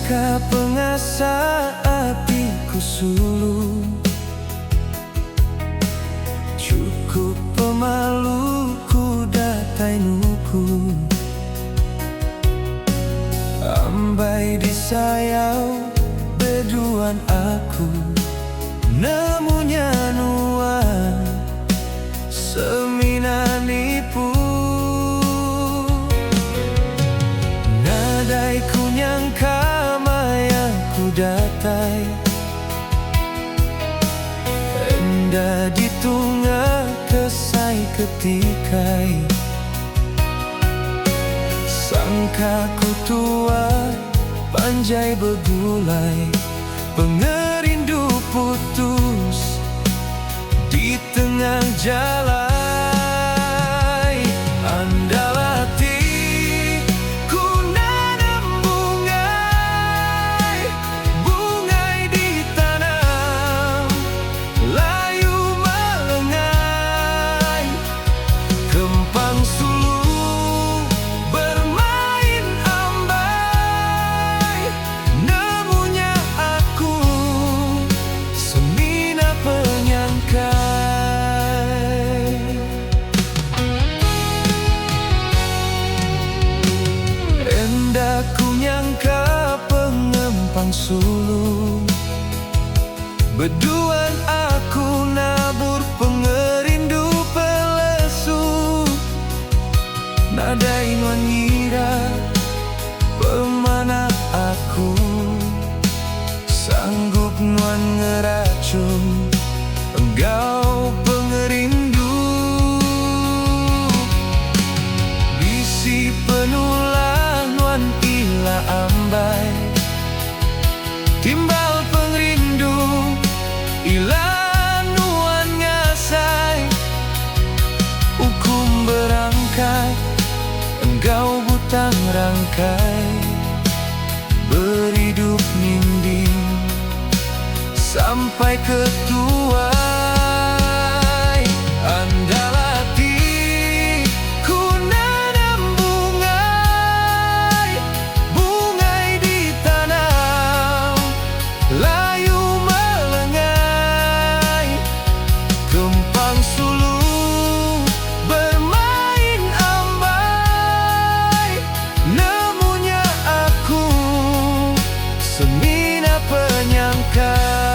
Sangka pengasah apiku sulu, cukup pemalu ku datai nuku. Ambai disayau beduan aku, namunya nua semina nipu. Nadai ku nyangka maya ku datai, enda ditunga kesai ketikai. Sangka ku tua panjai begulai, pengerindu putus di tengah jalan. Andalati ku nanam bungai, bungai ditanam, layu melengai, kempang sulu bermain ambai. Namunya aku semina penyangkai. Enda ku nyangka pengempang sulu, beduan aku nabur pengerindu pelesu. Nadai nuan ngira pemana aku, sanggup nuan ngeracun engkau pengerindu. Bisi penulah nuan ila ambai, timbal pengerindu ila nuan ngasai. Hukum berangkai, engkau butang rangkai, beridup ninding sampai ketuai. Andalati ku nanam bungai, bungai ditanam, layu melengai, kempang sulu bermain ambai. Namunya aku semina penyangkai.